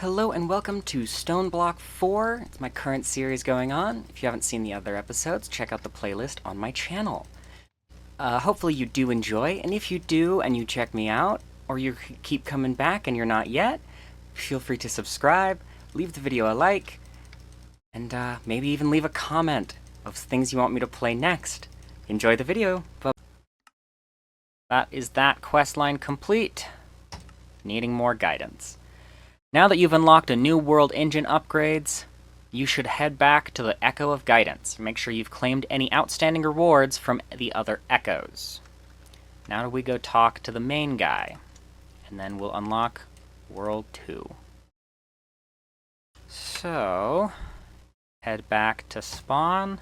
Hello and welcome to Stoneblock 4. It's my current series going on. If you haven't seen the other episodes, check out the playlist on my channel. Hopefully you do enjoy, and if you do and you check me out, or you keep coming back and you're not yet, feel free to subscribe, leave the video a like, and maybe even leave a comment of things you want me to play next. Enjoy the video. That is that questline complete. Needing more guidance. Now that you've unlocked a new world engine upgrades, you should head back to the Echo of Guidance. Make sure you've claimed any outstanding rewards from the other Echoes. Now we go talk to the main guy, and then we'll unlock World 2. So, head back to spawn,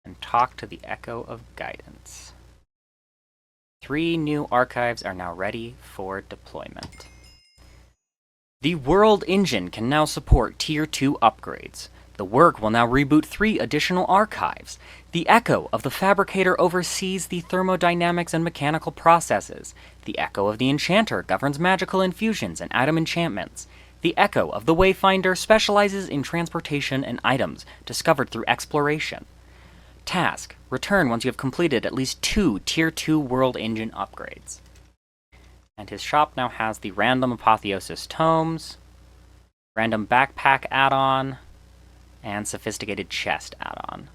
and talk to the Echo of Guidance. 3 new archives are now ready for deployment. The World Engine can now support Tier 2 upgrades. The work will now reboot 3 additional archives. The Echo of the Fabricator oversees the thermodynamics and mechanical processes. The Echo of the Enchanter governs magical infusions and item enchantments. The Echo of the Wayfinder specializes in transportation and items discovered through exploration. Task: return once you have completed at least 2 Tier 2 World Engine upgrades. And his shop now has the Random Apotheosis Tomes, Random Backpack add-on, and Sophisticated Chest add-on.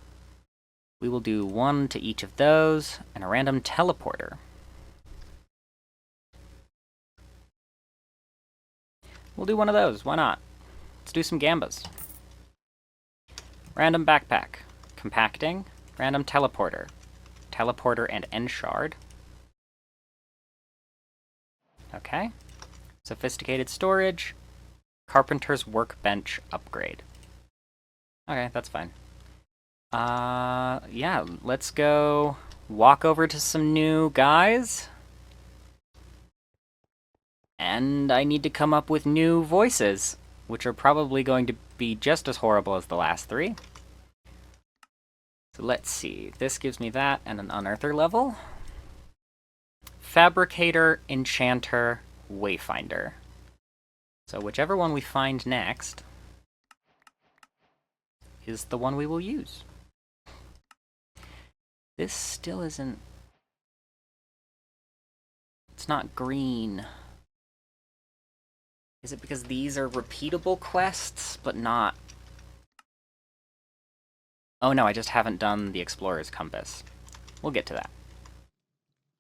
We will do 1 to each of those, and a Random Teleporter. We'll do 1 of those, why not? Let's do some gambas. Random Backpack, Compacting, Random Teleporter, Teleporter and End Shard. Okay. Sophisticated Storage, Carpenter's Workbench Upgrade. Okay, that's fine. Yeah, let's go walk over to some new guys. And I need to come up with new voices, which are probably going to be just as horrible as the last 3. So let's see, this gives me that and an Unearther level. Fabricator, Enchanter, Wayfinder. So whichever one we find next is the one we will use. This still isn't... It's not green. Is it because these are repeatable quests, but not... Oh no, I just haven't done the Explorer's Compass. We'll get to that.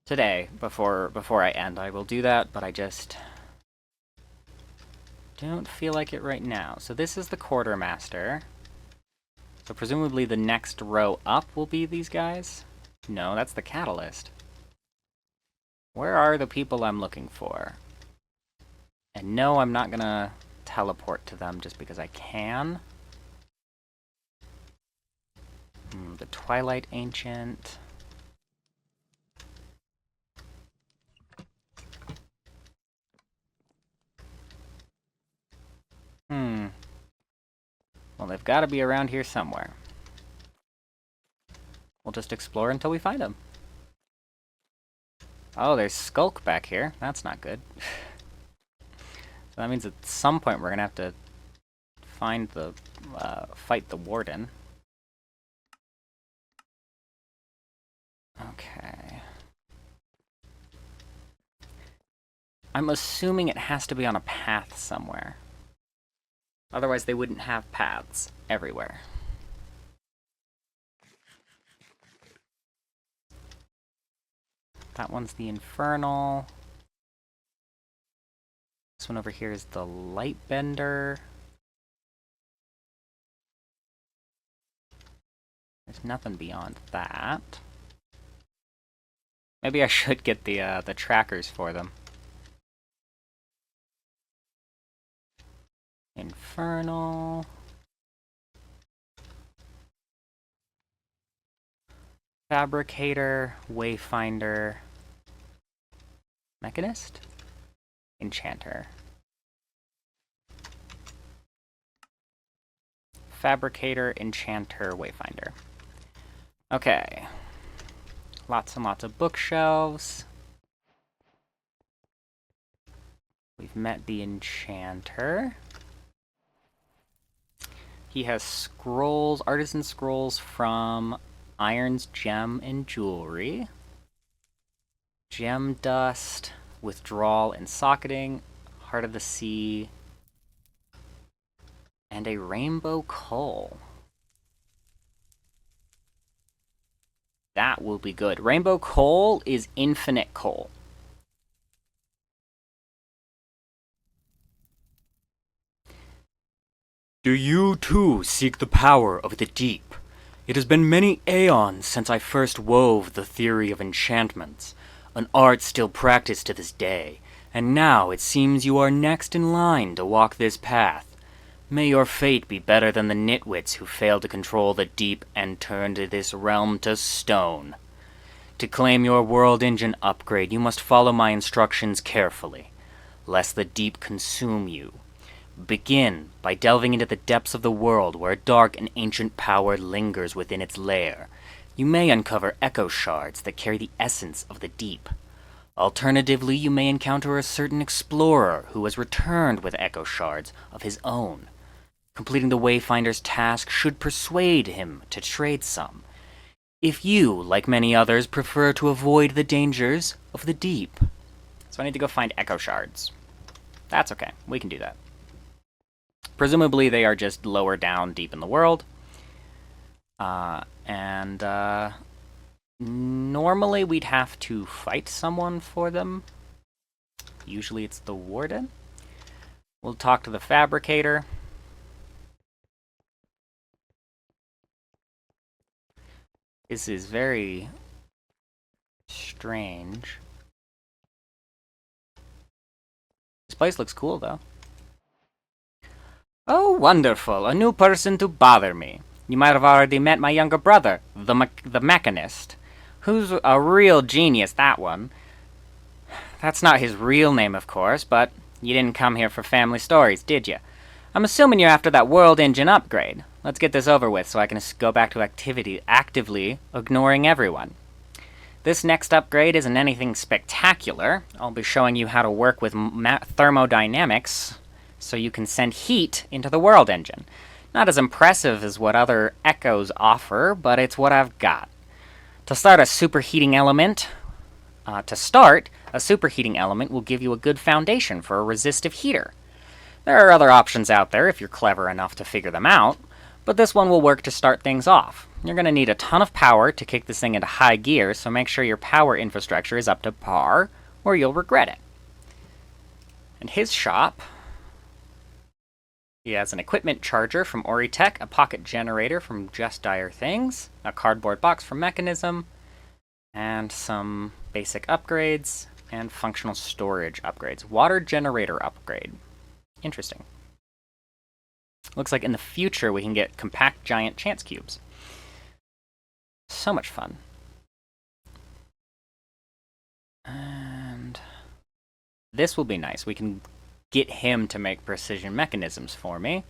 Today, before I end, I will do that, but I just don't feel like it right now. So this is the Quartermaster. So presumably the next row up will be these guys? No, that's the Catalyst. Where are the people I'm looking for? And no, I'm not gonna teleport to them just because I can. The Twilight Ancient. Well, they've got to be around here somewhere. We'll just explore until we find them. Oh, there's Skulk back here. That's not good. So that means at some point we're gonna have to find the, fight the Warden. Okay. I'm assuming it has to be on a path somewhere. Otherwise they wouldn't have paths everywhere. That one's the Infernal. This one over here is the Lightbender. There's nothing beyond that. Maybe I should get the trackers for them. Infernal. Fabricator, Wayfinder, Mechanist, Enchanter. Fabricator, Enchanter, Wayfinder. Okay. Lots and lots of bookshelves. We've met the enchanter. He has scrolls, artisan scrolls from Iron's Gem and Jewelry. Gem Dust, Withdrawal and Socketing, Heart of the Sea, and a Rainbow Coal. That will be good. Rainbow Coal is infinite coal. Do you too seek the power of the deep? It has been many aeons since I first wove the theory of enchantments, an art still practiced to this day, and now it seems you are next in line to walk this path. May your fate be better than the nitwits who failed to control the deep and turned this realm to stone. To claim your world engine upgrade, you must follow my instructions carefully, lest the deep consume you. Begin by delving into the depths of the world where a dark and ancient power lingers within its lair. You may uncover echo shards that carry the essence of the deep. Alternatively, you may encounter a certain explorer who has returned with echo shards of his own. Completing the Wayfinder's task should persuade him to trade some. If you, like many others, prefer to avoid the dangers of the deep. So I need to go find echo shards. That's okay. We can do that. Presumably they are just lower down deep in the world. Normally we'd have to fight someone for them. Usually it's the warden. We'll talk to the fabricator. This is very strange. This place looks cool, though. Oh, wonderful. A new person to bother me. You might have already met my younger brother, the mechanist. Who's a real genius, that one. That's not his real name, of course, but you didn't come here for family stories, did you? I'm assuming you're after that world engine upgrade. Let's get this over with so I can go back to actively ignoring everyone. This next upgrade isn't anything spectacular. I'll be showing you how to work with thermodynamics so you can send heat into the world engine. Not as impressive as what other echoes offer, but it's what I've got. To start, a superheating element will give you a good foundation for a resistive heater. There are other options out there if you're clever enough to figure them out, but this one will work to start things off. You're going to need a ton of power to kick this thing into high gear, so make sure your power infrastructure is up to par, or you'll regret it. And his shop, he has an equipment charger from Oritech, a pocket generator from Just Dire Things, a cardboard box from Mechanism, and some basic upgrades and functional storage upgrades. Water generator upgrade. Interesting. Looks like in the future we can get compact giant chance cubes. So much fun. And this will be nice. We can get him to make precision mechanisms for me.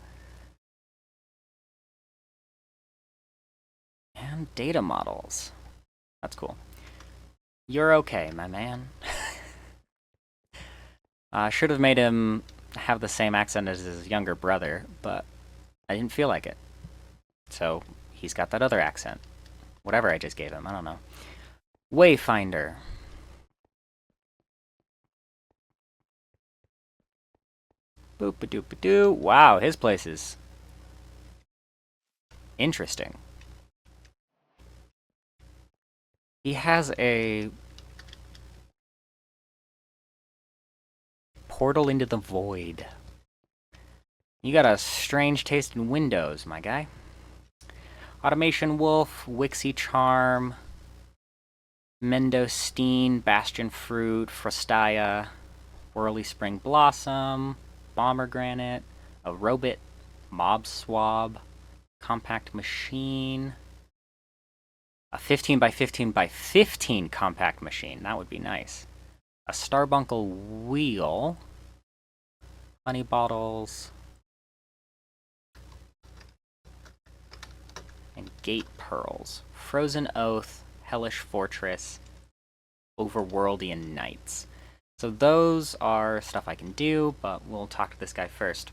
And data models. That's cool. You're okay, my man. I should have made him have the same accent as his younger brother, but I didn't feel like it. So he's got that other accent. Whatever I just gave him, I don't know. Wayfinder. Boop-a-doop-a-doo. Wow, his place is interesting. He has a portal into the void. You got a strange taste in windows, my guy. Automation Wolf, Wixie Charm, Mendostine, Bastion Fruit, Frostaya, Whirly Spring Blossom, Bomber Granite, a Robot, Mob Swab, Compact Machine, a 15 by 15 by 15 compact machine. That would be nice. A Starbuncle Wheel, Honey Bottles, and Gate Pearls. Frozen Oath, Hellish Fortress, Overworldian Knights. So those are stuff I can do, but we'll talk to this guy first.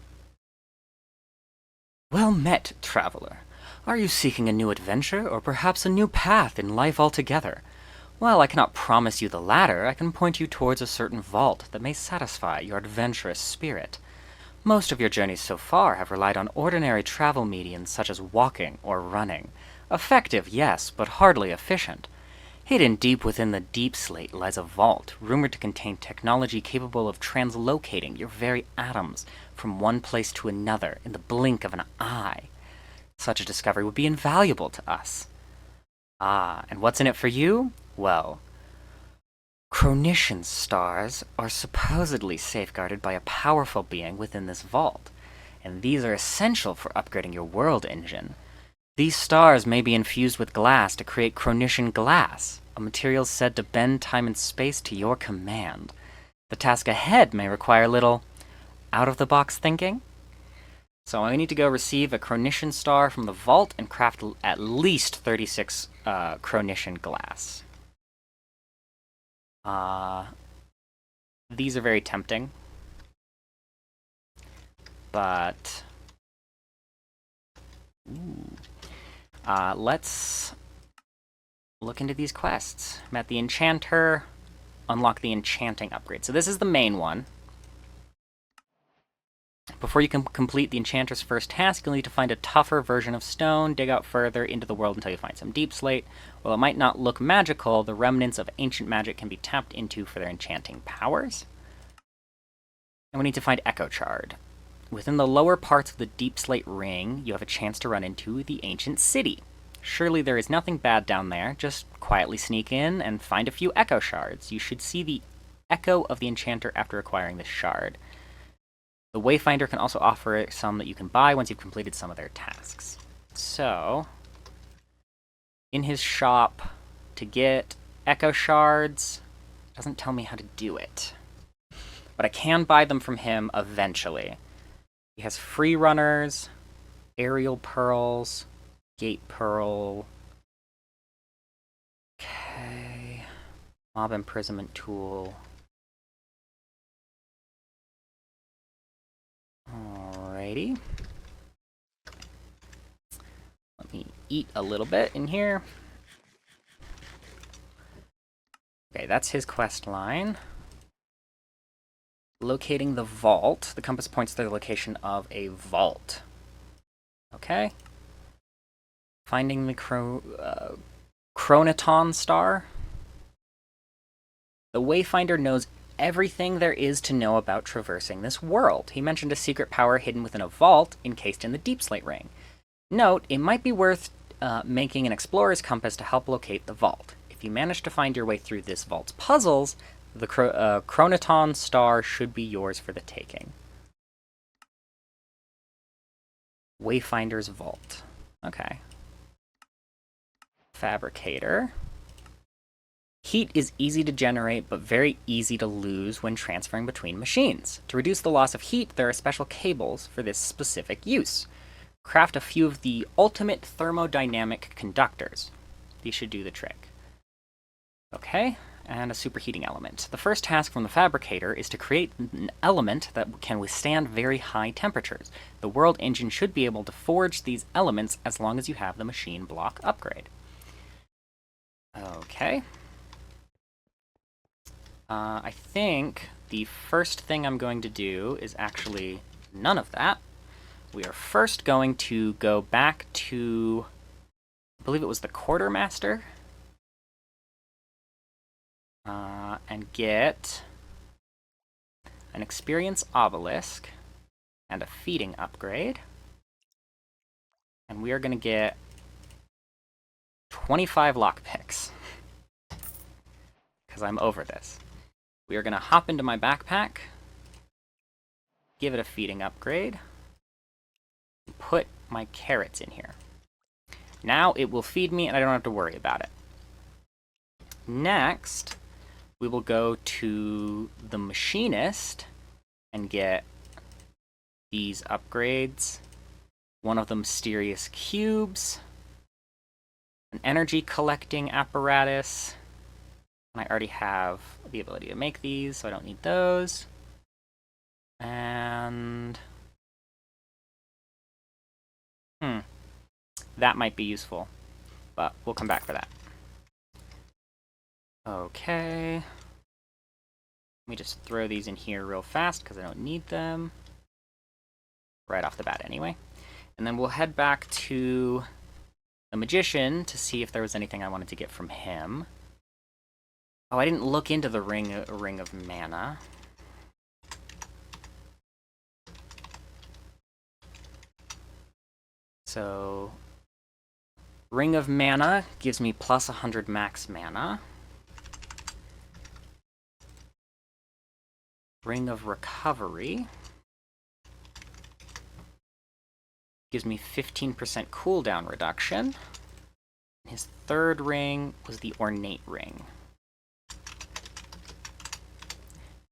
Well met, traveler. Are you seeking a new adventure, or perhaps a new path in life altogether? While I cannot promise you the latter, I can point you towards a certain vault that may satisfy your adventurous spirit. Most of your journeys so far have relied on ordinary travel mediums such as walking or running. Effective, yes, but hardly efficient. Hidden deep within the deep slate lies a vault, rumored to contain technology capable of translocating your very atoms from one place to another in the blink of an eye. Such a discovery would be invaluable to us. Ah, and what's in it for you? Well, Chronician stars are supposedly safeguarded by a powerful being within this vault, and these are essential for upgrading your world engine. These stars may be infused with glass to create Chronician glass, a material said to bend time and space to your command. The task ahead may require little out-of-the-box thinking. So I need to go receive a Chronician star from the vault and craft at least 36 Chronician glass. These are very tempting, but let's look into these quests. Met the Enchanter, unlock the Enchanting upgrade. So this is the main one. Before you can complete the Enchanter's first task, you'll need to find a tougher version of stone, dig out further into the world until you find some deep slate. While it might not look magical, the remnants of ancient magic can be tapped into for their enchanting powers. And we need to find Echo Shard. Within the lower parts of the deep slate ring, you have a chance to run into the ancient city. Surely there is nothing bad down there. Just quietly sneak in and find a few Echo Shards. You should see the Echo of the Enchanter after acquiring this shard. The Wayfinder can also offer some that you can buy once you've completed some of their tasks. So, in his shop, to get Echo Shards, doesn't tell me how to do it. But I can buy them from him eventually. He has free runners, aerial pearls, gate pearl. Okay. Mob imprisonment tool. Alrighty. Let me eat a little bit in here. Okay, that's his quest line. Locating the vault. The compass points to the location of a vault. Okay. Finding the Chronoton star. The Wayfinder knows everything there is to know about traversing this world. He mentioned a secret power hidden within a vault encased in the Deep Slate Ring. Note, it might be worth making an explorer's compass to help locate the vault. If you manage to find your way through this vault's puzzles, the Chronoton star should be yours for the taking. Wayfinder's vault. Okay. Fabricator. Heat is easy to generate, but very easy to lose when transferring between machines. To reduce the loss of heat, there are special cables for this specific use. Craft a few of the ultimate thermodynamic conductors. These should do the trick. Okay, and a superheating element. The first task from the Fabricator is to create an element that can withstand very high temperatures. The world engine should be able to forge these elements as long as you have the machine block upgrade. Okay. I think the first thing I'm going to do is actually none of that. We are first going to go back to, I believe it was the Quartermaster, and get an Experience Obelisk and a Feeding upgrade. And we are going to get 25 lockpicks, because I'm over this. We are going to hop into my backpack, give it a feeding upgrade, and put my carrots in here. Now it will feed me and I don't have to worry about it. Next, we will go to the Machinist and get these upgrades. One of the Mysterious Cubes, an energy collecting apparatus, I already have the ability to make these, so I don't need those. And... that might be useful, but we'll come back for that. Okay. Let me just throw these in here real fast, because I don't need them. Right off the bat, anyway. And then we'll head back to the Magician to see if there was anything I wanted to get from him. Oh, I didn't look into the Ring of Mana. So, Ring of Mana gives me plus 100 max mana. Ring of Recovery gives me 15% cooldown reduction. His third ring was the Ornate Ring.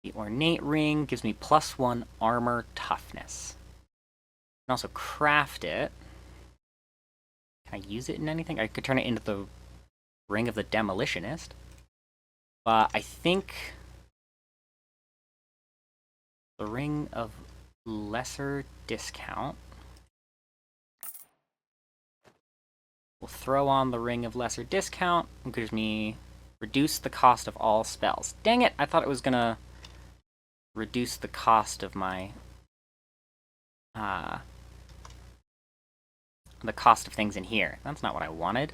The Ornate Ring gives me plus 1 armor toughness. I can also craft it. Can I use it in anything? I could turn it into the Ring of the Demolitionist. But I think the Ring of Lesser Discount. We'll throw on the Ring of Lesser Discount. It gives me reduce the cost of all spells. Dang it! I thought it was gonna reduce the cost of my the cost of things in here. That's not what I wanted.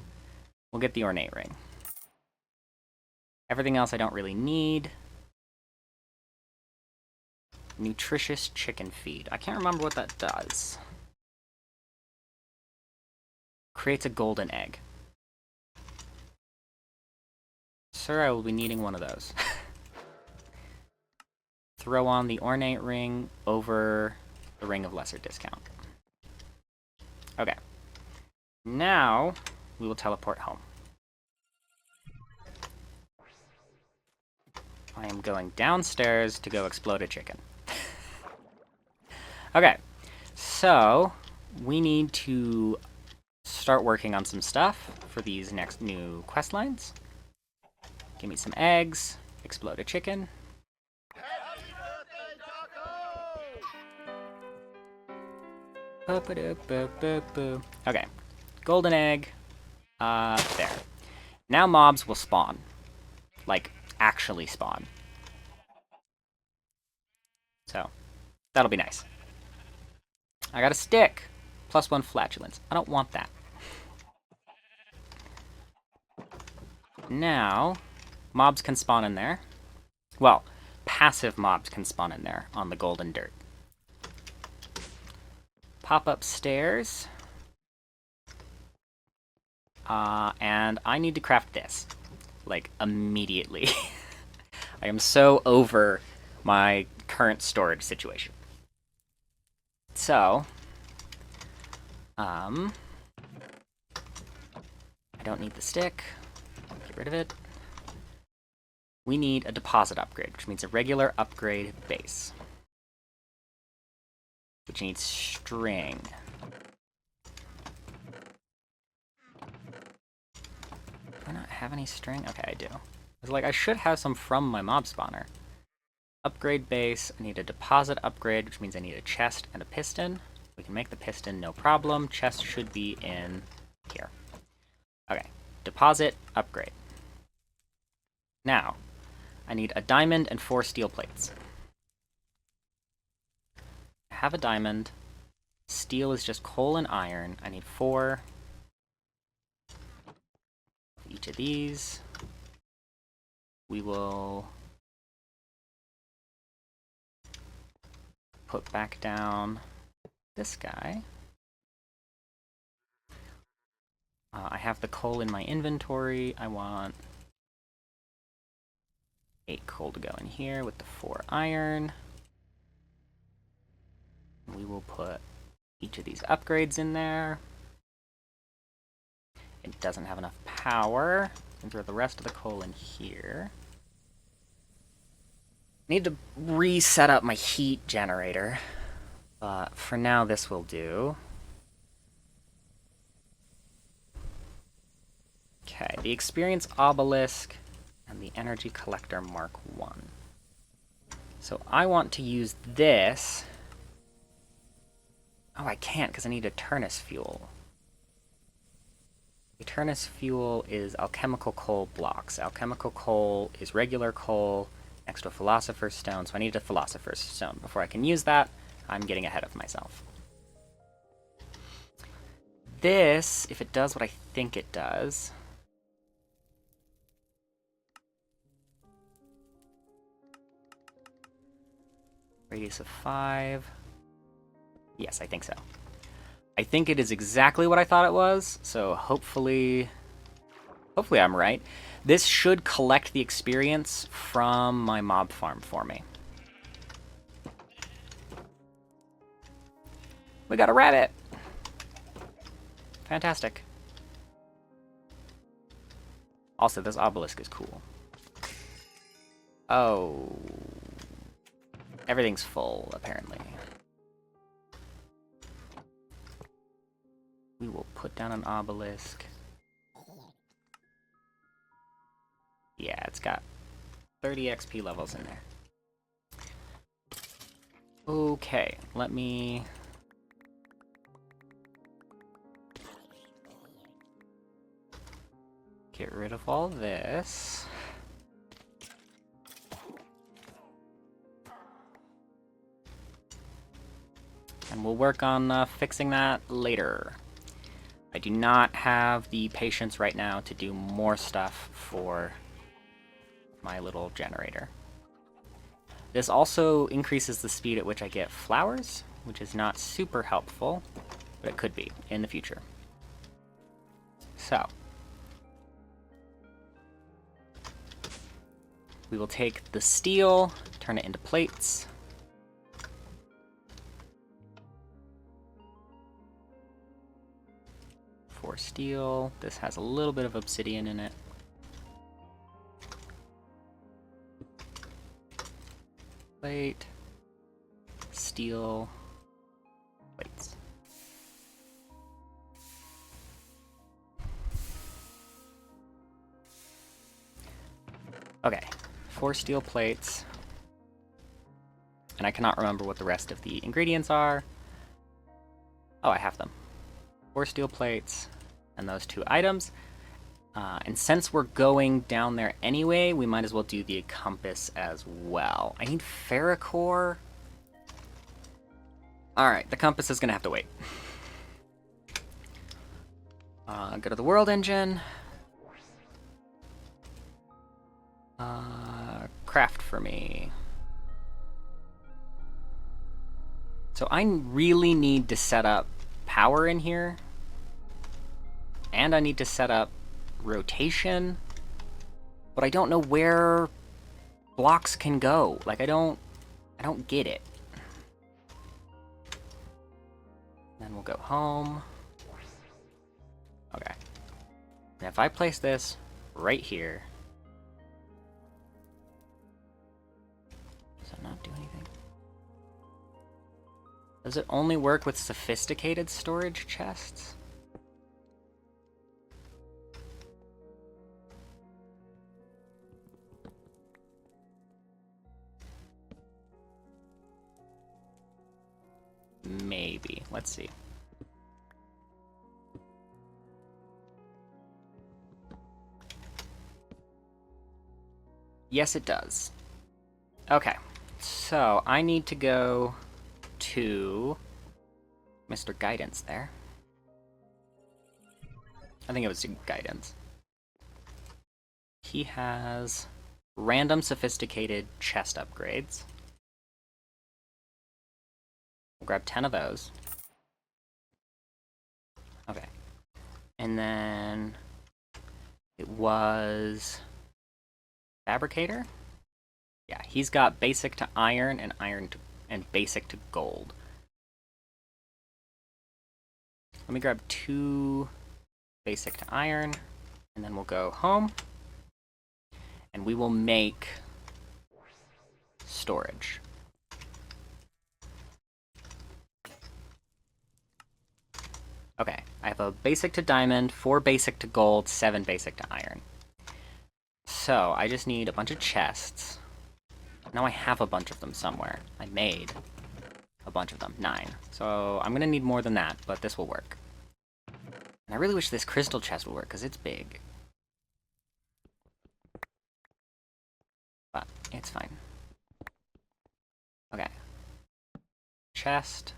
We'll get the Ornate Ring. Everything else I don't really need. Nutritious Chicken Feed. I can't remember what that does. Creates a golden egg. Sir, I will be needing one of those. Throw on the Ornate Ring over the Ring of Lesser Discount. Okay. Now, we will teleport home. I am going downstairs to go explode a chicken. Okay, so we need to start working on some stuff for these next new quest lines. Give me some eggs, explode a chicken. Okay, golden egg, there. Now mobs will spawn. Like, actually spawn. So, that'll be nice. I got a stick! Plus 1 flatulence. I don't want that. Now, mobs can spawn in there. Well, passive mobs can spawn in there on the golden dirt. Pop upstairs. And I need to craft this. Like, immediately. I am so over my current storage situation. So, I don't need the stick. Get rid of it. We need a deposit upgrade, which means a regular upgrade base. Which needs string. Do I not have any string? Okay, I do. It's like, I should have some from my mob spawner. Upgrade base, I need a deposit upgrade, which means I need a chest and a piston. We can make the piston, no problem. Chest should be in here. Okay, deposit, upgrade. Now, I need a diamond and 4 steel plates. I have a diamond. Steel is just coal and iron. I need 4 of each of these. We will put back down this guy. I have the coal in my inventory. I want 8 coal to go in here with the 4 iron. We will put each of these upgrades in there. It doesn't have enough power. And throw the rest of the coal in here. Need to reset up my heat generator. But for now, this will do. Okay, the experience obelisk and the energy collector Mark 1. So I want to use this. Oh, I can't because I need Eternus fuel. Eternus fuel is alchemical coal blocks. Alchemical coal is regular coal next to a philosopher's stone, so I need a philosopher's stone. Before I can use that, I'm getting ahead of myself. This, if it does what I think it does... Radius of 5. Yes, I think so. I think it is exactly what I thought it was, so hopefully I'm right. This should collect the experience from my mob farm for me. We got a rabbit! Fantastic. Also, this obelisk is cool. Oh. Everything's full, apparently. We will put down an obelisk. Yeah, it's got 30 XP levels in there. Okay, let me... get rid of all this. And we'll work on fixing that later. I do not have the patience right now to do more stuff for my little generator. This also increases the speed at which I get flowers, which is not super helpful, but it could be in the future. So, we will take the steel, turn it into plates. For steel, this has a little bit of obsidian in it. Plate, steel, plates. Okay, 4 steel plates. And I cannot remember what the rest of the ingredients are. Oh, I have them. 4 steel plates and those 2 items. And since we're going down there anyway, we might as well do the compass as well. I need ferrocore. Alright, the compass is going to have to wait. Go to the world engine. Craft for me. So I really need to set up power in here. And I need to set up rotation, but I don't know where blocks can go. Like I don't get it. Then we'll go home. Okay. And if I place this right here, does it not do anything? Does it only work with sophisticated storage chests? Maybe. Let's see. Yes, it does. Okay. So, I need to go to Mr. Guidance there. I think it was Guidance. He has random sophisticated chest upgrades. We'll grab 10 of those. Okay. And then it was Fabricator? Yeah, he's got basic to iron and and basic to gold. Let me grab 2 basic to iron, and then we'll go home. And we will make storage. Okay, I have a basic to diamond, 4 basic to gold, 7 basic to iron. So, I just need a bunch of chests. Now I have a bunch of them somewhere. I made a bunch of them. 9. So, I'm gonna need more than that, but this will work. And I really wish this crystal chest would work, because it's big. But, it's fine. Okay. Chest.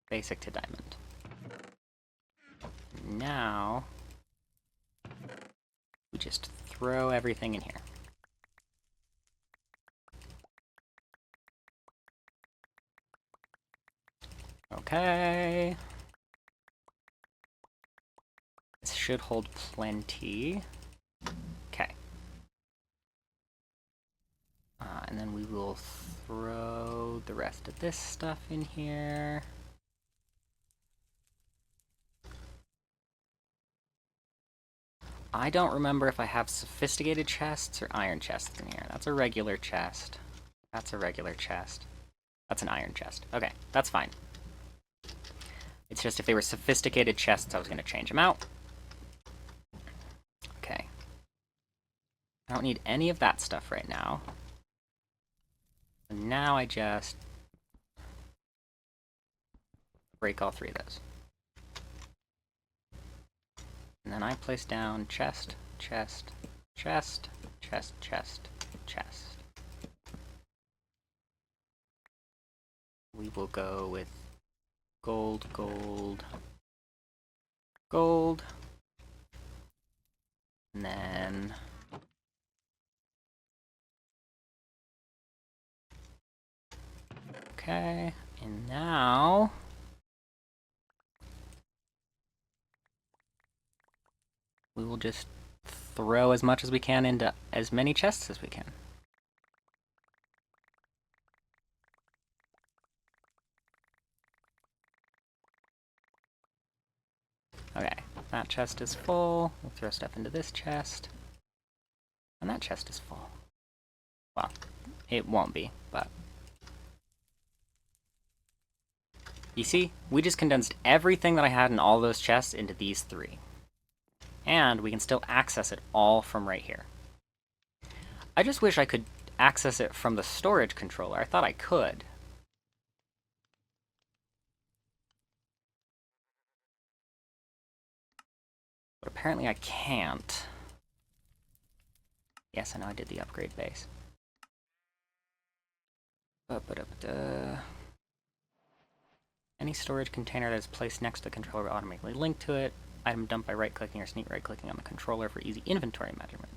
Basic to diamond. Now, we just throw everything in here. Okay. This should hold plenty. Okay. And then we will throw the rest of this stuff in here. I don't remember if I have sophisticated chests or iron chests in here. That's a regular chest. That's a regular chest. That's an iron chest. Okay, that's fine. It's just if they were sophisticated chests, I was going to change them out. Okay. I don't need any of that stuff right now. And now I just break all 3 of those. And then I place down chest, chest, chest, chest, chest, chest. We will go with gold, gold, gold. And then okay, and now we will just throw as much as we can into as many chests as we can. Okay, that chest is full. We'll throw stuff into this chest. And that chest is full. Well, it won't be, but... You see, we just condensed everything that I had in all those chests into these 3. And we can still access it all from right here. I just wish I could access it from the storage controller. I thought I could. But apparently I can't. Yes, I know I did the upgrade base. Any storage container that is placed next to the controller will automatically link to it. Item dumped by right-clicking or sneak right-clicking on the controller for easy inventory measurement.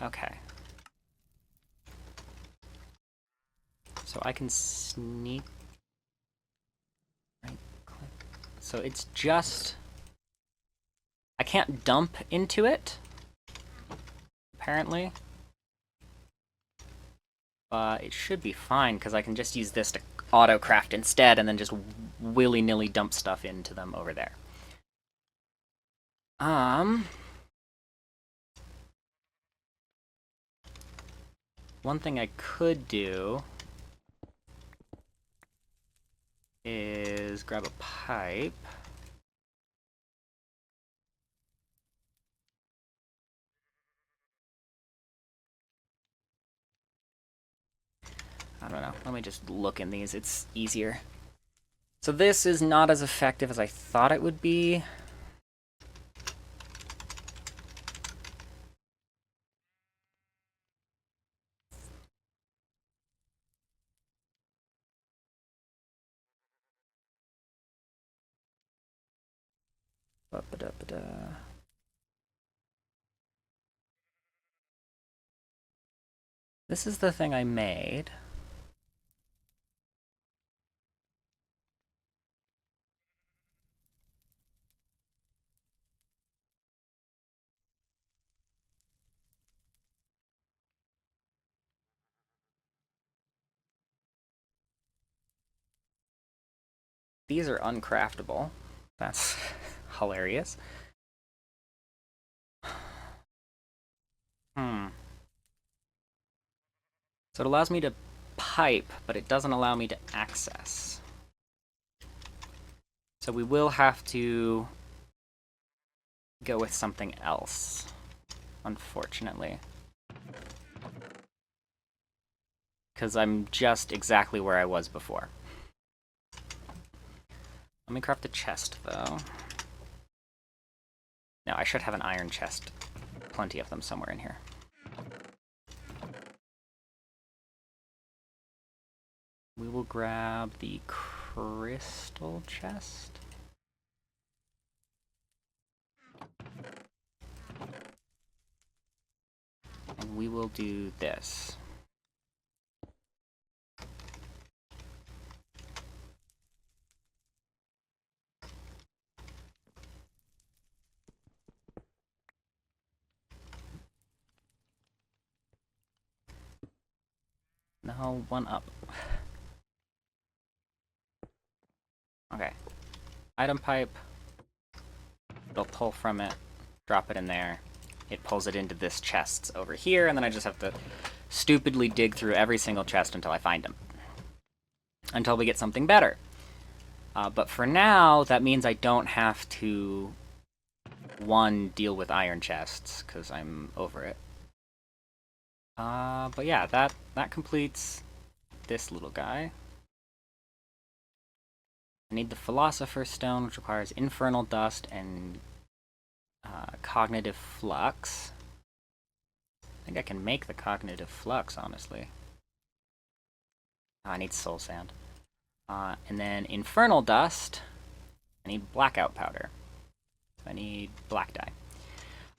Okay. So I can sneak... right-click. So it's just... I can't dump into it, apparently. But it should be fine, because I can just use this to auto-craft instead, and then just willy-nilly dump stuff into them over there. One thing I could do is grab a pipe. I don't know. Let me just look in these. It's easier. So this is not as effective as I thought it would be. This is the thing I made. These are uncraftable. That's hilarious. So it allows me to pipe, but it doesn't allow me to access. So we will have to go with something else, unfortunately. Because I'm just exactly where I was before. Let me craft a chest, though. No, I should have an iron chest. Plenty of them somewhere in here. We will grab the crystal chest. And we will do this. No, one up. Okay. Item pipe. It'll pull from it, drop it in there. It pulls it into this chest over here, and then I just have to stupidly dig through every single chest until I find them. Until we get something better. But for now, that means I don't have to, one, deal with iron chests, because I'm over it. But yeah, that completes this little guy. I need the Philosopher's Stone, which requires Infernal Dust and Cognitive Flux. I think I can make the Cognitive Flux, honestly. Oh, I need Soul Sand. And then Infernal Dust, I need Blackout Powder. So I need black dye.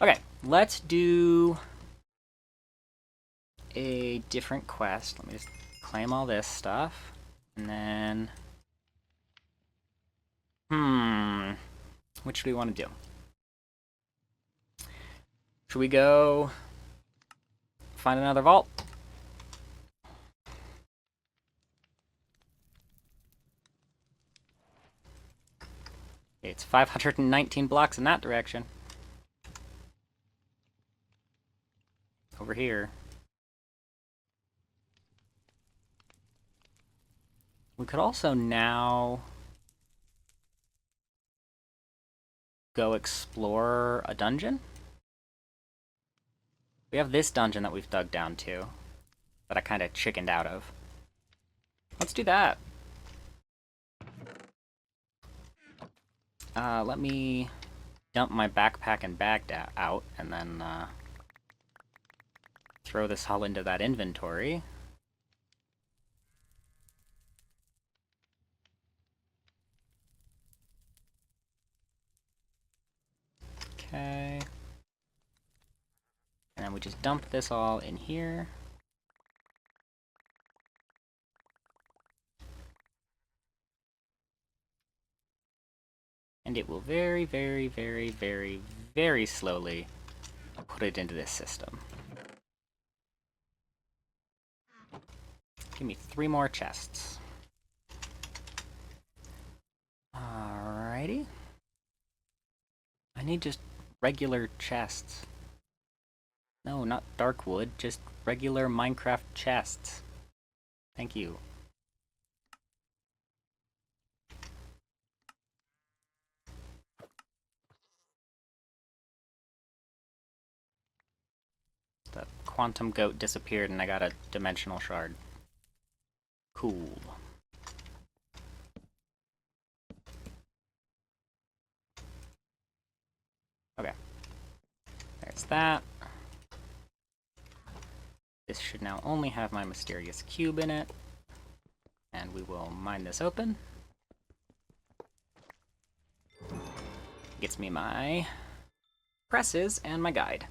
Okay, let's do a different quest. Let me just claim all this stuff. And then... which do we want to do? Should we go find another vault? It's 519 blocks in that direction. Over here. We could also now go explore a dungeon. We have this dungeon that we've dug down to, that I kind of chickened out of. Let's do that. Let me dump my backpack and bag out, and then throw this all into that inventory. Okay. And then we just dump this all in here. And it will very, very, very, very, very slowly put it into this system. Give me 3 more chests. Alrighty. I need just regular chests. No, not dark wood, just regular Minecraft chests. Thank you. The quantum goat disappeared and I got a dimensional shard. Cool. Okay. There's that. This should now only have my mysterious cube in it. And we will mine this open. Gets me my presses and my guide.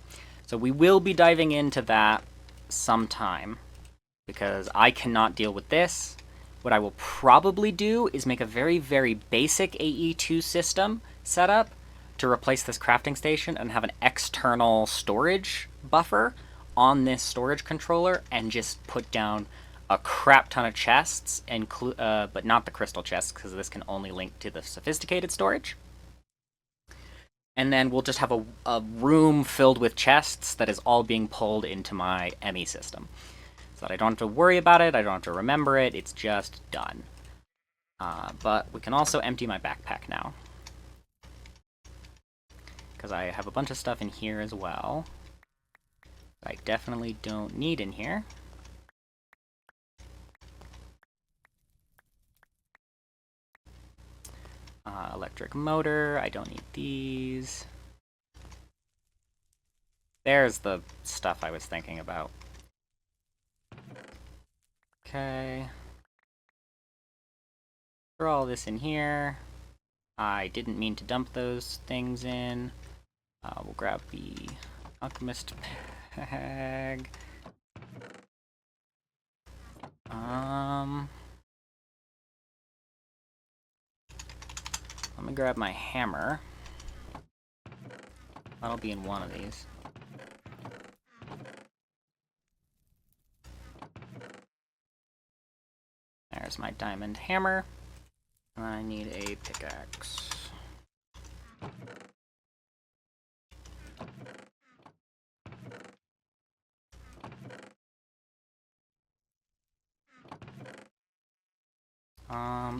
So we will be diving into that sometime, because I cannot deal with this. What I will probably do is make a very, very basic AE2 system setup to replace this crafting station and have an external storage buffer on this storage controller and just put down a crap ton of chests, but not the crystal chests, because this can only link to the sophisticated storage. And then we'll just have a room filled with chests that is all being pulled into my ME system. So that I don't have to worry about it, I don't have to remember it, it's just done. But we can also empty my backpack now. Because I have a bunch of stuff in here as well that I definitely don't need in here. Electric motor, I don't need these. There's the stuff I was thinking about. Okay. Throw all this in here. I didn't mean to dump those things in. We'll grab the alchemist bag. Let me grab my hammer. That'll be in one of these. There's my diamond hammer. I need a pickaxe.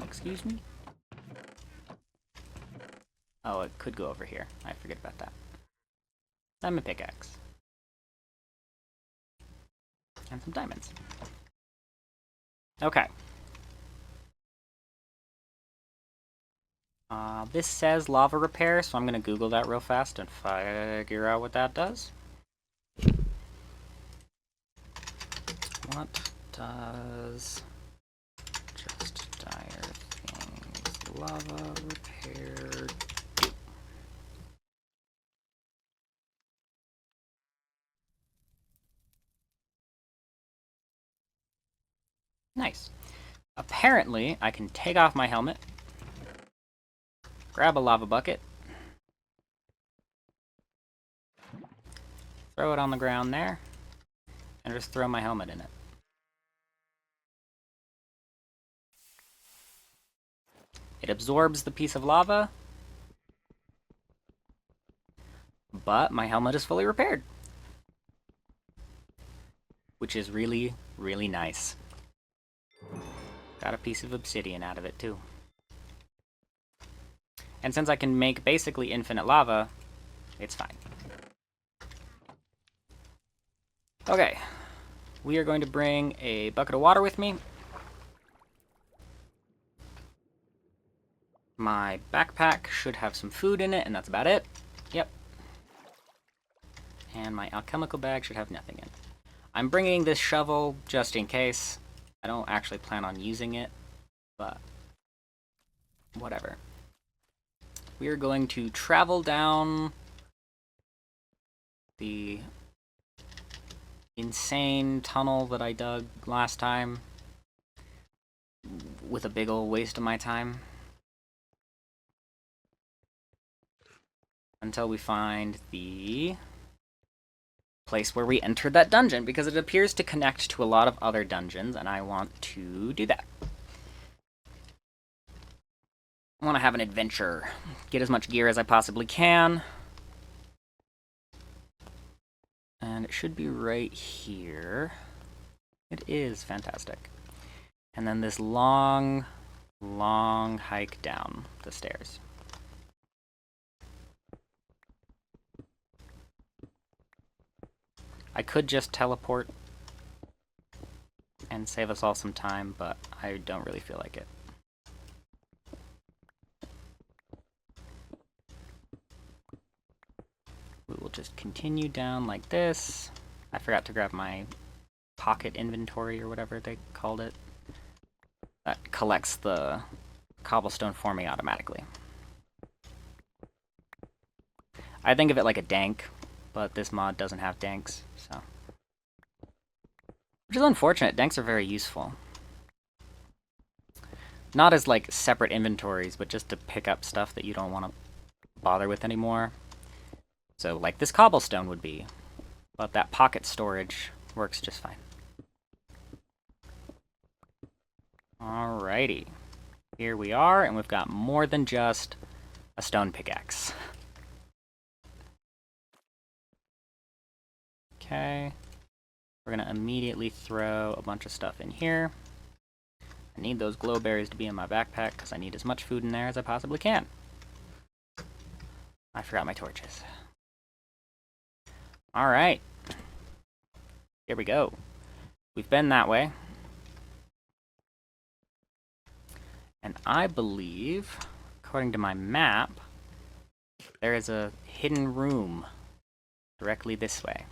Excuse me? Oh, it could go over here. I forget about that. Diamond pickaxe. And some diamonds. Okay. This says lava repair, so I'm gonna Google that real fast and figure out what that does. What does just dire things lava repair do? Nice. Apparently, I can take off my helmet, grab a lava bucket, throw it on the ground there, and just throw my helmet in it. It absorbs the piece of lava, but my helmet is fully repaired. Which is really, really nice. Got a piece of obsidian out of it, too. And since I can make basically infinite lava, it's fine. Okay. We are going to bring a bucket of water with me. My backpack should have some food in it, and that's about it. Yep. And my alchemical bag should have nothing in it. I'm bringing this shovel just in case. I don't actually plan on using it, but whatever. We are going to travel down the insane tunnel that I dug last time with a big ol' waste of my time until we find the place where we entered that dungeon, because it appears to connect to a lot of other dungeons, and I want to do that. I want to have an adventure. Get as much gear as I possibly can. And it should be right here. It is fantastic. And then this long, long hike down the stairs. I could just teleport and save us all some time, but I don't really feel like it. We will just continue down like this. I forgot to grab my pocket inventory or whatever they called it. That collects the cobblestone for me automatically. I think of it like a dank, but this mod doesn't have danks, so. Which is unfortunate. Danks are very useful. Not as, like, separate inventories, but just to pick up stuff that you don't want to bother with anymore. So, like this cobblestone would be. But that pocket storage works just fine. Alrighty. Here we are, and we've got more than just a stone pickaxe. Okay. We're gonna immediately throw a bunch of stuff in here. I need those glow berries to be in my backpack because I need as much food in there as I possibly can. I forgot my torches. Alright. Here we go. We've been that way. And I believe, according to my map, there is a hidden room directly this way.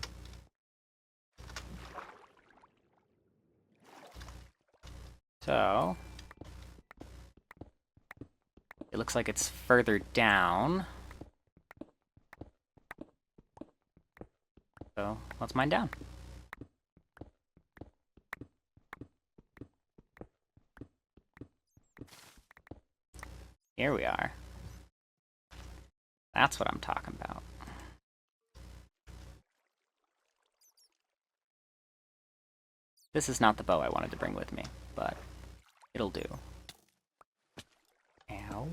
So, it looks like it's further down. So, let's mine down. Here we are. That's what I'm talking about. This is not the bow I wanted to bring with me, but it'll do. Ow.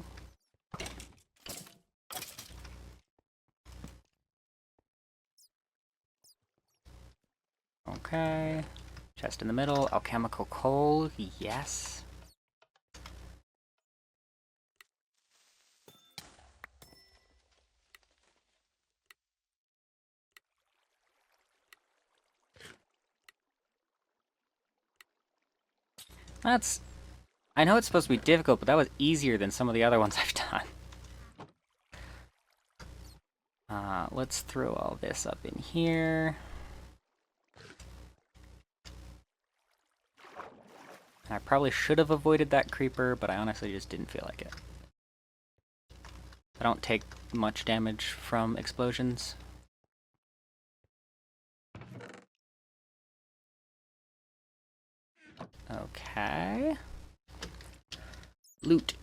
Okay. Chest in the middle. Alchemical coal. Yes. That's... I know it's supposed to be difficult, but that was easier than some of the other ones I've done. Let's throw all this up in here. I probably should have avoided that creeper, but I honestly just didn't feel like it. I don't take much damage from explosions. Okay. Loot.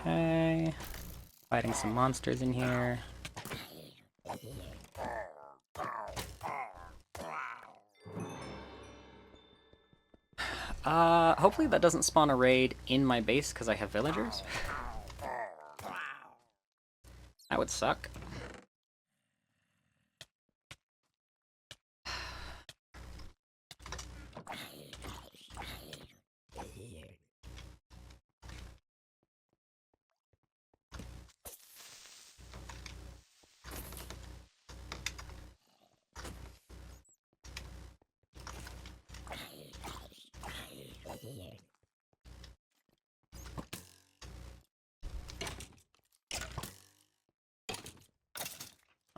Okay. Fighting some monsters in here. Hopefully that doesn't spawn a raid in my base because I have villagers. That would suck.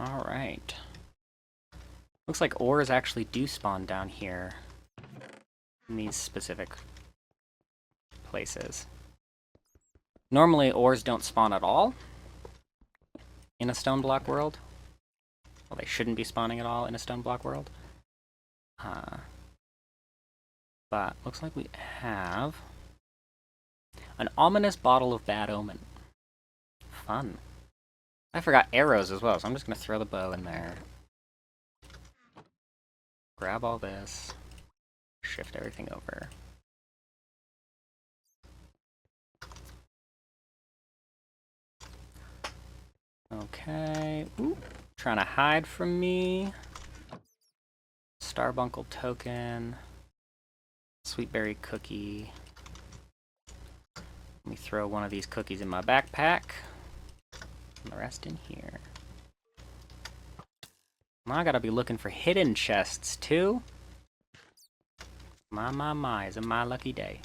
Alright. Looks like ores actually do spawn down here in these specific places. Normally, ores don't spawn at all in a Stoneblock world. Well, they shouldn't be spawning at all in a Stoneblock world. But looks like we have an ominous bottle of bad omen. Fun. I forgot arrows as well, so I'm just gonna throw the bow in there. Grab all this. Shift everything over. Okay. Ooh, trying to hide from me. Starbuncle token. Sweetberry cookie. Let me throw one of these cookies in my backpack. And the rest in here. Now I gotta be looking for hidden chests too. My, is it my lucky day.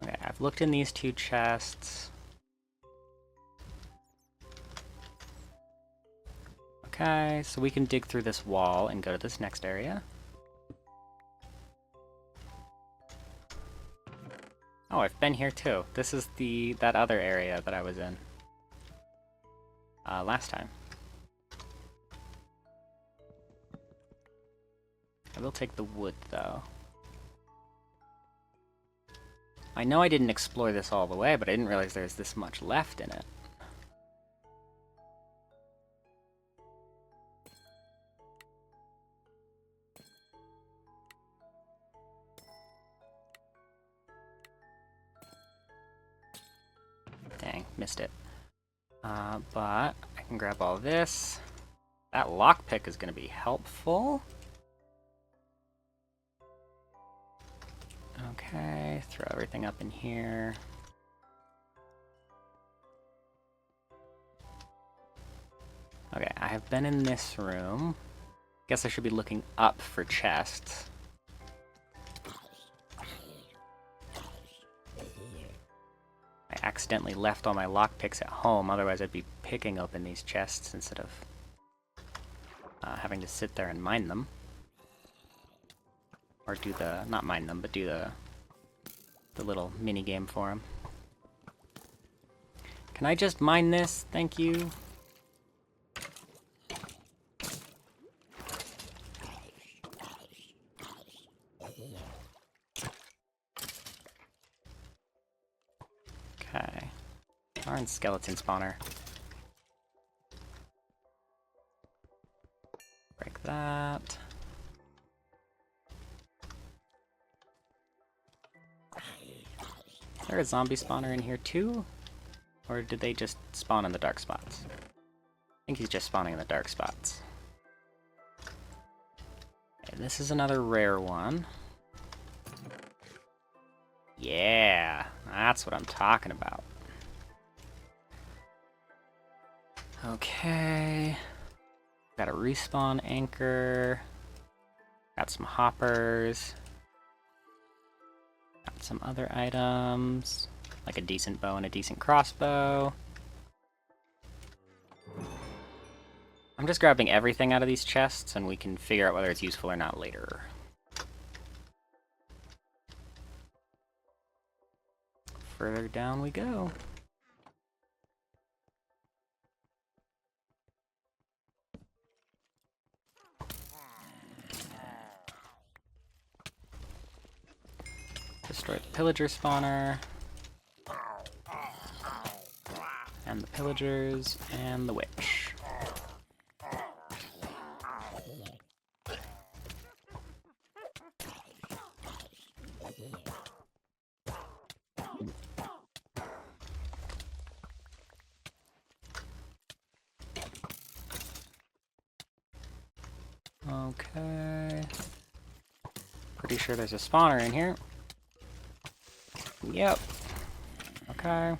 Okay, I've looked in these two chests. Okay, so we can dig through this wall and go to this next area. Oh, I've been here too. This is that other area that I was in last time. I will take the wood though. I know I didn't explore this all the way, but I didn't realize there's this much left in it. Dang, missed it. But I can grab all this. That lockpick is going to be helpful. Okay, throw everything up in here. Okay, I have been in this room. Guess I should be looking up for chests. I accidentally left all my lockpicks at home, otherwise I'd be picking open these chests instead of having to sit there and mine them. Or do the, not mine them, but do the little mini game for them. Can I just mine this? Thank you. Okay. Darn skeleton spawner. Break that. Is there a zombie spawner in here too? Or did they just spawn in the dark spots? I think he's just spawning in the dark spots. Okay, this is another rare one. Yeah, that's what I'm talking about. Okay. Got a respawn anchor. Got some hoppers. Got some other items, like a decent bow and a decent crossbow. I'm just grabbing everything out of these chests, and we can figure out whether it's useful or not later. Further down we go. Destroy the pillager spawner. And the pillagers, and the witch. Okay. Pretty sure there's a spawner in here. Yep. Okay.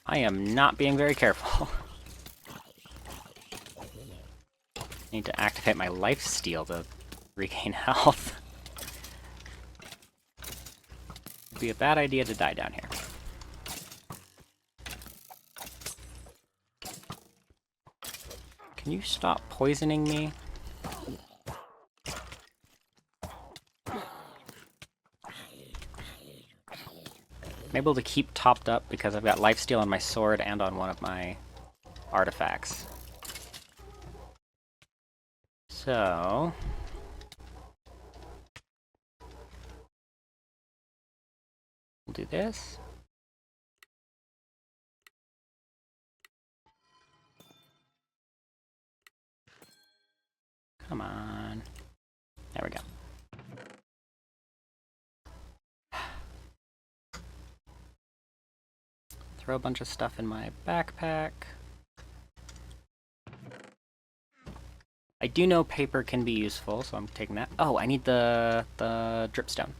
I am not being very careful. Need to activate my lifesteal to regain health. It'd be a bad idea to die down here. Can you stop poisoning me? I'm able to keep topped up because I've got lifesteal on my sword and on one of my artifacts. So... we'll do this. Come on. There we go. Throw a bunch of stuff in my backpack. I do know paper can be useful, so I'm taking that. Oh, I need the dripstone.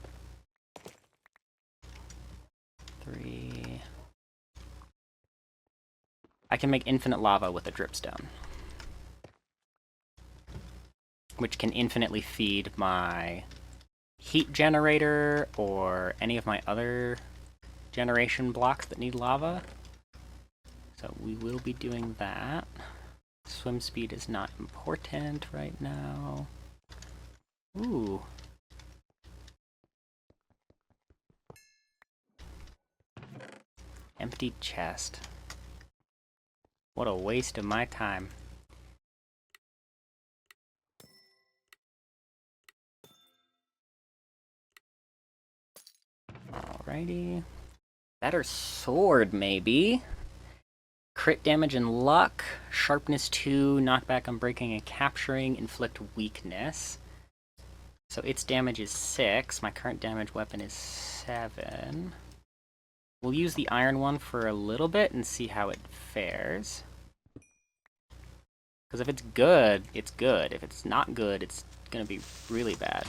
3. I can make infinite lava with a dripstone, which can infinitely feed my heat generator or any of my other generation blocks that need lava. So we will be doing that. Swim speed is not important right now. Ooh. Empty chest. What a waste of my time. Alrighty. Better sword, maybe. Crit damage and luck. Sharpness 2, knockback on breaking and capturing, inflict weakness. So its damage is 6. My current damage weapon is 7. We'll use the iron one for a little bit and see how it fares. Because if it's good, it's good. If it's not good, it's gonna be really bad.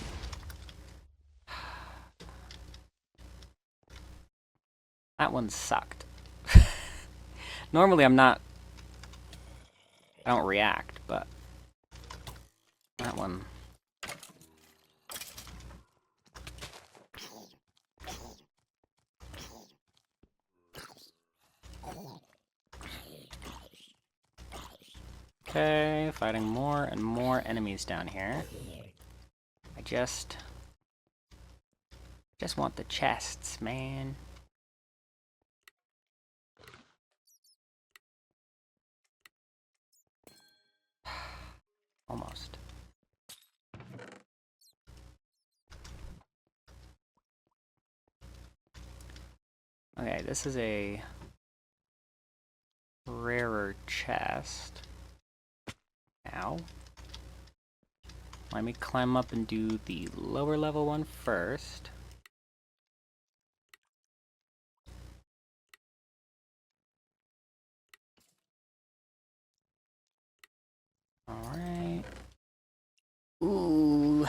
That one sucked. Normally I don't react, but that one. Okay, fighting more and more enemies down here. I just want the chests, man. Almost. Okay, this is a rarer chest. Ow. Let me climb up and do the lower level one first. Alright. Ooh.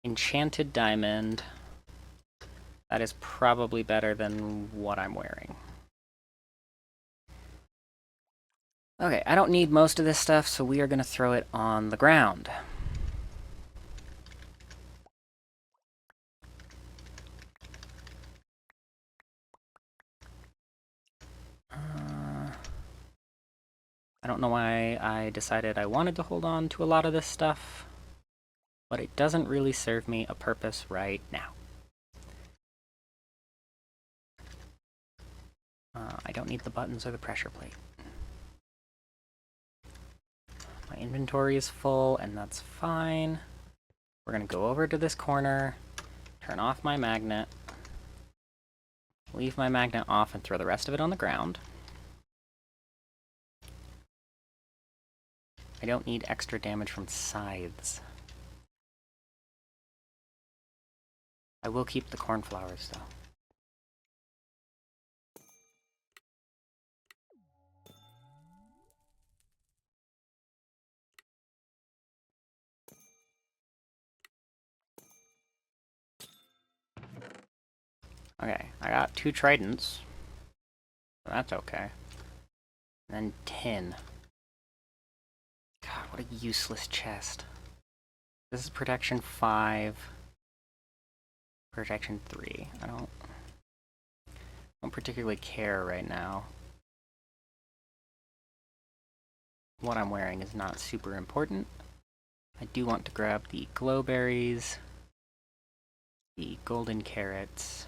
Enchanted diamond. That is probably better than what I'm wearing. Okay, I don't need most of this stuff, so we are going to throw it on the ground. I don't know why I decided I wanted to hold on to a lot of this stuff, but it doesn't really serve me a purpose right now. I don't need the buttons or the pressure plate. My inventory is full, and that's fine. We're going to go over to this corner, turn off my magnet, leave my magnet off, and throw the rest of it on the ground. I don't need extra damage from scythes. I will keep the cornflowers, though. Okay, I got 2 tridents. So that's okay. And then tin. God, what a useless chest. This is protection 5. Protection 3. I don't particularly care right now. What I'm wearing is not super important. I do want to grab the glowberries, the golden carrots,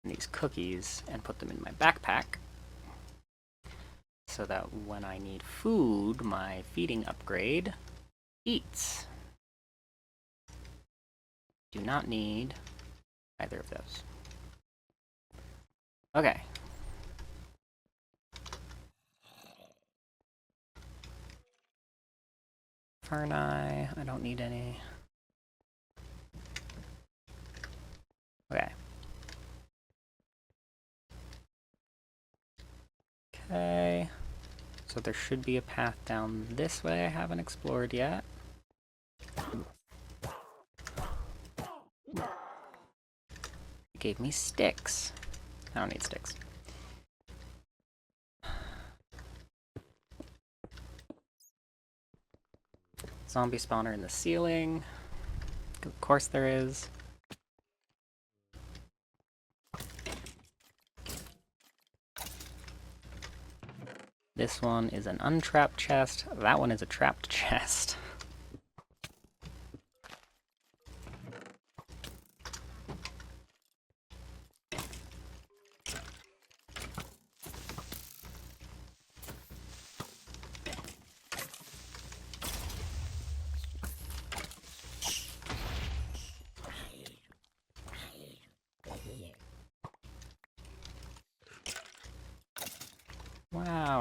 and these cookies, and put them in my backpack, so that when I need food, my feeding upgrade eats. Do not need either of those. Okay. Ferni, I don't need any. Okay. Okay. So there should be a path down this way I haven't explored yet. It gave me sticks. I don't need sticks. Zombie spawner in the ceiling. Of course there is. This one is an untrapped chest. That one is a trapped chest.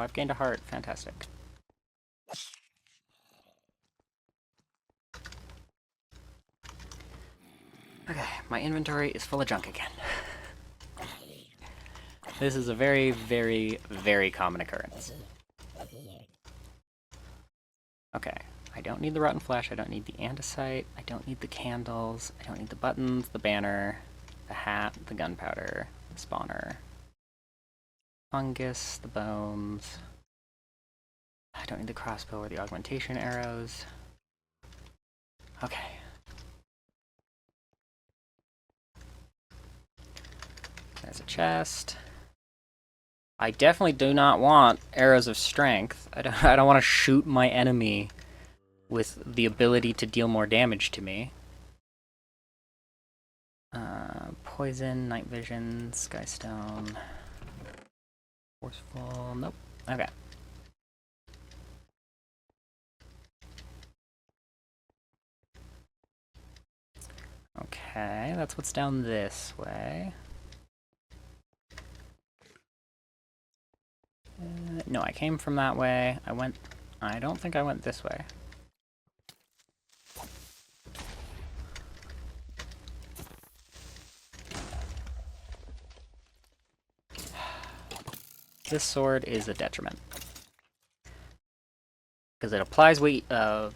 I've gained a heart. Fantastic. Okay, my inventory is full of junk again. This is a very, very, very common occurrence. Okay, I don't need the rotten flesh, I don't need the andesite, I don't need the candles, I don't need the buttons, the banner, the hat, the gunpowder, the spawner, fungus, the bones. I don't need the crossbow or the augmentation arrows. Okay. There's a chest. I definitely do not want arrows of strength. I don't want to shoot my enemy with the ability to deal more damage to me. Poison, night vision, skystone, forceful, nope. Okay. Okay, that's what's down this way. No, I came from that way. I don't think I went this way. This sword is a detriment. Because it applies weakness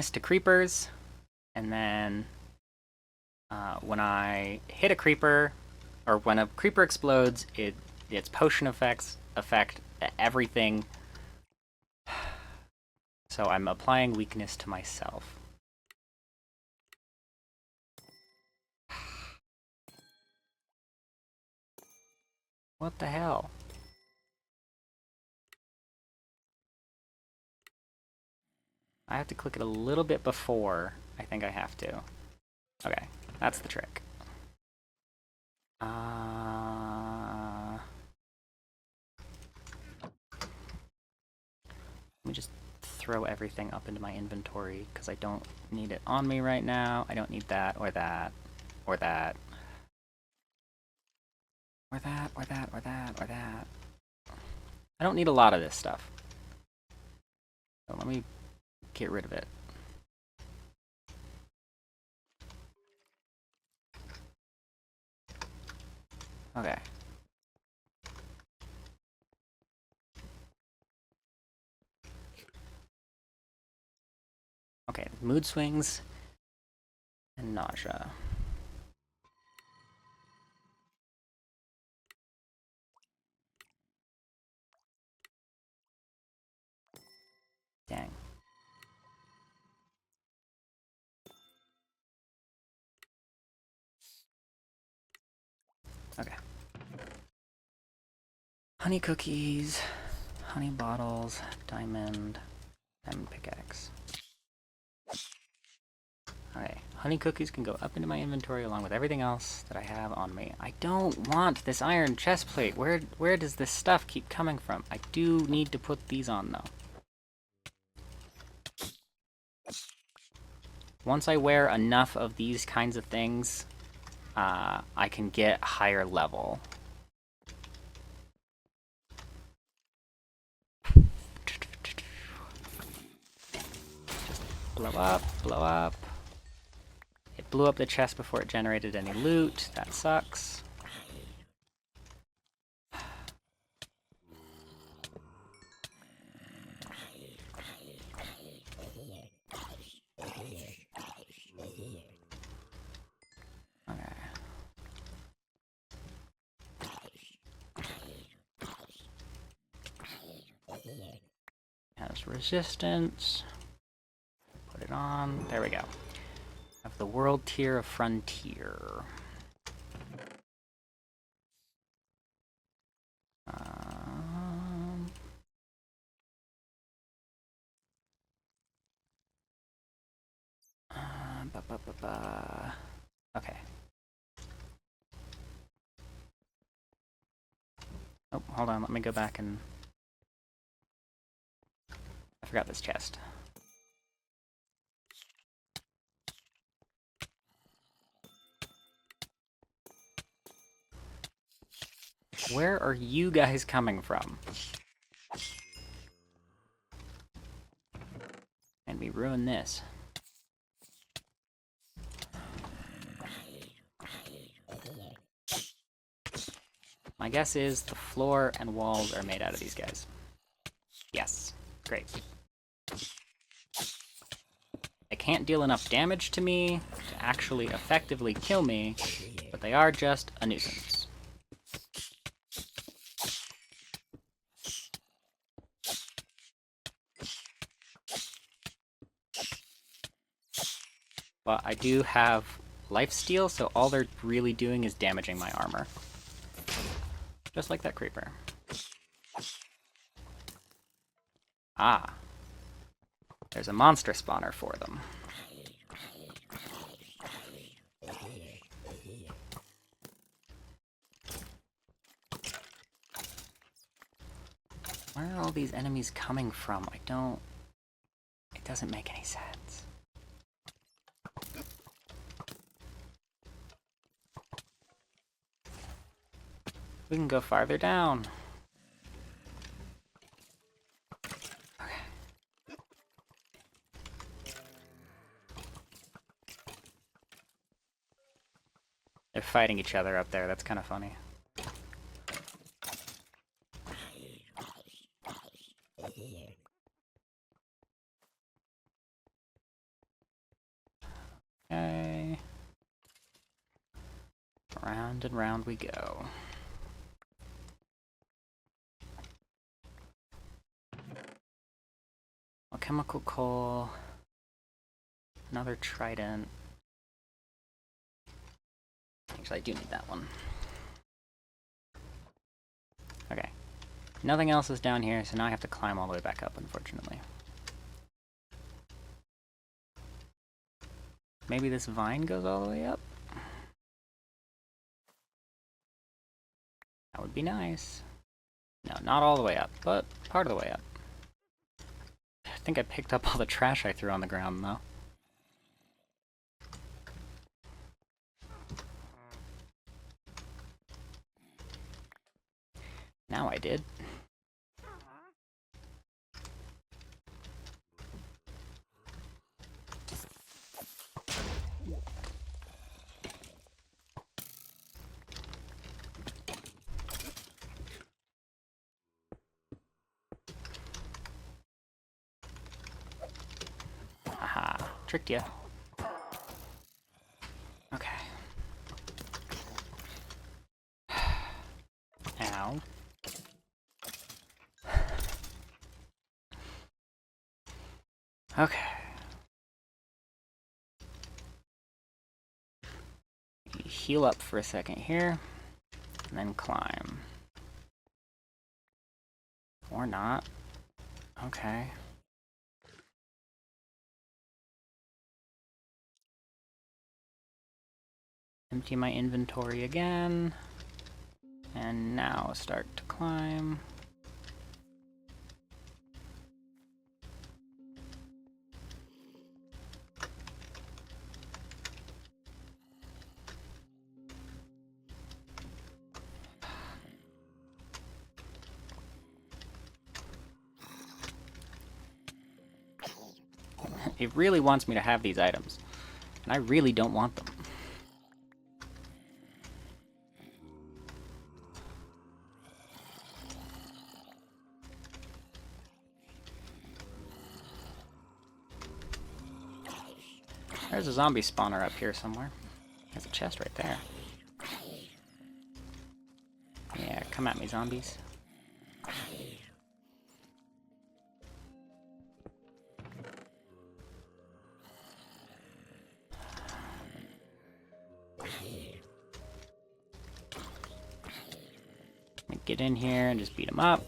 to creepers, and then when I hit a creeper, or when a creeper explodes, its potion effects affect everything. So I'm applying weakness to myself. What the hell? I have to click it a little bit before I think I have to. Okay, that's the trick. Let me just throw everything up into my inventory, because I don't need it on me right now. I don't need that, or that, or that. Or that, or that, or that, or that. I don't need a lot of this stuff. So let me get rid of it. Okay. Okay, mood swings and nausea. Dang. Okay. Honey cookies, honey bottles, diamond pickaxe. Okay, honey cookies can go up into my inventory along with everything else that I have on me. I don't want this iron chest plate. Where does this stuff keep coming from? I do need to put these on, though. Once I wear enough of these kinds of things, I can get higher level. Just blow up, blow up. It blew up the chest before it generated any loot. That sucks. Has resistance. Put it on. There we go. Of the world tier of frontier. Okay. Oh, hold on. Let me go back and... I forgot this chest. Where are you guys coming from? made me ruin this. My guess is the floor and walls are made out of these guys. Yes. Great. They can't deal enough damage to me to actually effectively kill me, but they are just a nuisance. But I do have lifesteal, so all they're really doing is damaging my armor. Just like that creeper. Ah. There's a monster spawner for them. Where are all these enemies coming from? It doesn't make any sense. We can go farther down. Okay. They're fighting each other up there. That's kind of funny. Okay. Round and round we go. Chemical coal. Another trident. Actually, I do need that one. Okay. Nothing else is down here, so now I have to climb all the way back up, unfortunately. Maybe this vine goes all the way up? That would be nice. No, not all the way up, but part of the way up. I think I picked up all the trash I threw on the ground, though. Now I did. Aha, tricked ya. Okay. Ow. Okay. Heal up for a second here, and then climb. Or not. Okay. Empty my inventory again. And now start to climb. It really wants me to have these items, and I really don't want them. There's a zombie spawner up here somewhere. There's a chest right there. Yeah, come at me, zombies. Get in here and just beat them up.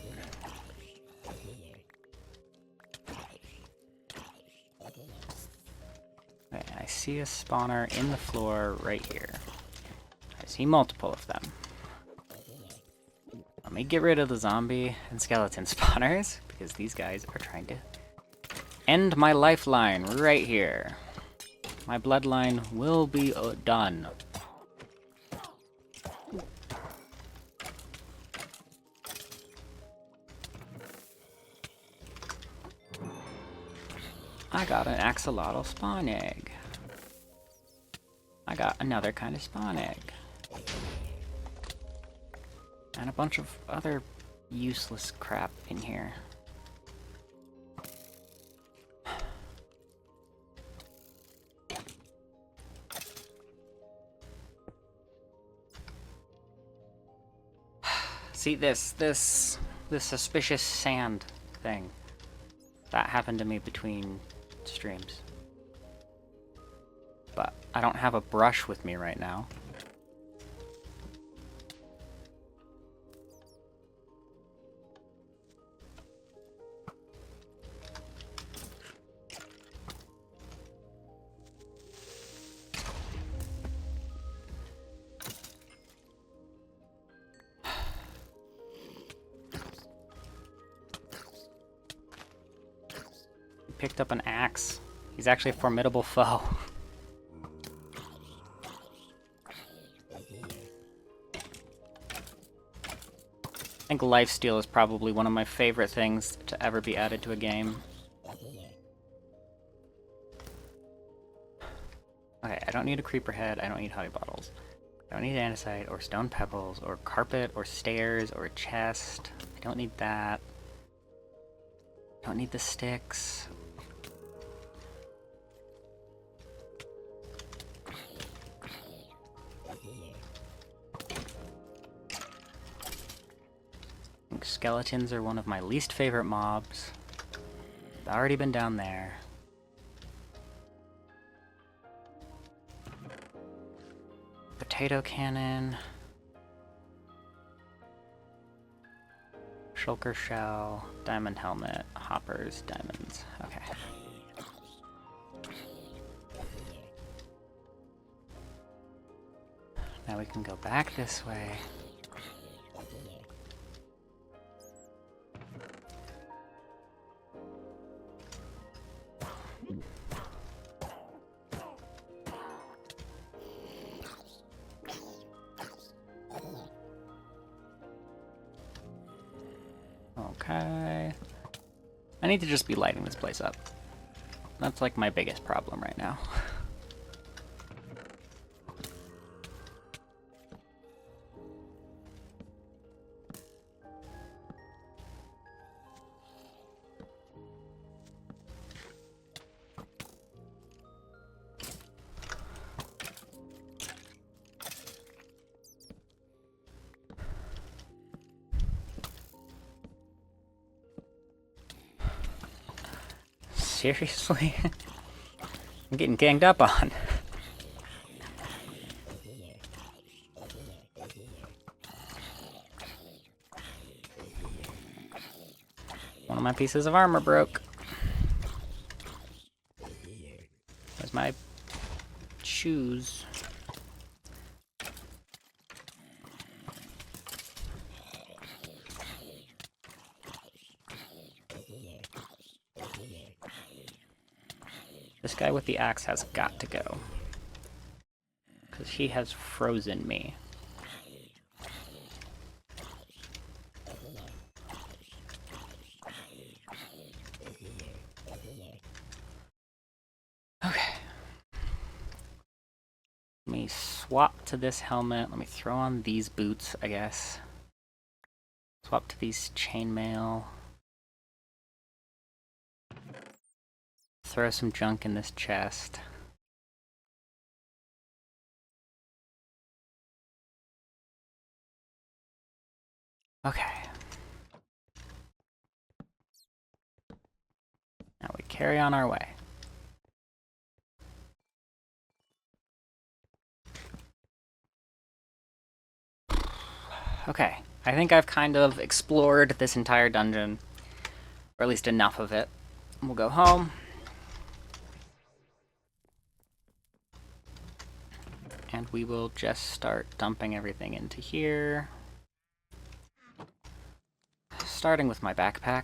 Okay, I see a spawner in the floor right here. I see multiple of them. Let me get rid of the zombie and skeleton spawners, because these guys are trying to end my lifeline right here. My bloodline will be done. I got an axolotl spawn egg. I got another kind of spawn egg. And a bunch of other useless crap in here. See this suspicious sand thing. That happened to me between streams. But I don't have a brush with me right now. Picked up an axe. He's actually a formidable foe. I think lifesteal is probably one of my favorite things to ever be added to a game. Okay, I don't need a creeper head, I don't need honey bottles. I don't need andesite, or stone pebbles, or carpet, or stairs, or a chest. I don't need that. I don't need the sticks. Skeletons are one of my least favorite mobs. I've already been down there. Potato cannon. Shulker shell. Diamond helmet. Hoppers. Diamonds. Okay. Now we can go back this way. Okay. I need to just be lighting this place up. That's like my biggest problem right now. Seriously? I'm getting ganged up on. One of my pieces of armor broke. Where's my shoes? This guy with the axe has got to go. Because he has frozen me. Okay. Let me swap to this helmet. Let me throw on these boots, I guess. Swap to these chainmail. Throw some junk in this chest. Okay. Now we carry on our way. Okay, I think I've kind of explored this entire dungeon, or at least enough of it. We'll go home. And we will just start dumping everything into here. Starting with my backpack.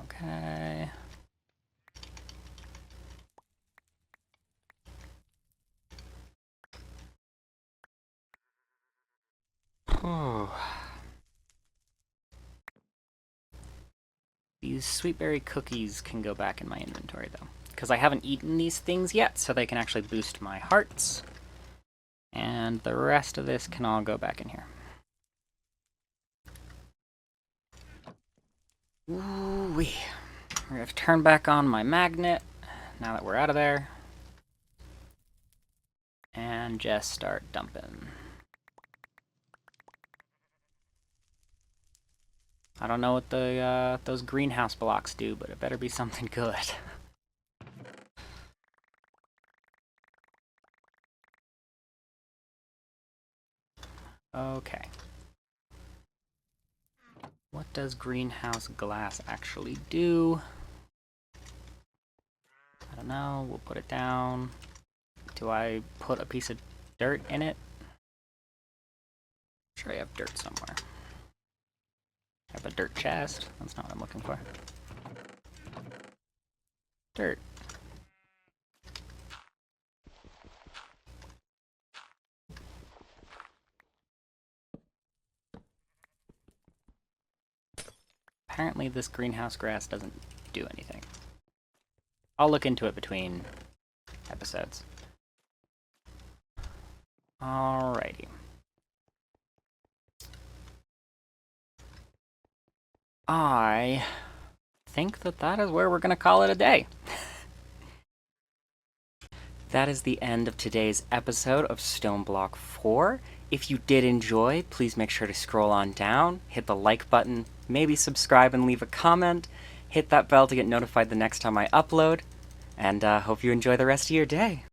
Okay. These sweetberry cookies can go back in my inventory, though, because I haven't eaten these things yet, so they can actually boost my hearts. And the rest of this can all go back in here. Ooh-wee. We're going to turn back on my magnet, now that we're out of there. And just start dumping. I don't know what those greenhouse blocks do, but it better be something good. Okay. What does greenhouse glass actually do? I don't know. We'll put it down. Do I put a piece of dirt in it? I'm sure I have dirt somewhere. I have a dirt chest. That's not what I'm looking for. Dirt. Apparently this greenhouse grass doesn't do anything. I'll look into it between episodes. Alrighty. I think that is where we're going to call it a day. That is the end of today's episode of Stoneblock 4. If you did enjoy, please make sure to scroll on down, hit the like button, maybe subscribe and leave a comment, hit that bell to get notified the next time I upload, and hope you enjoy the rest of your day.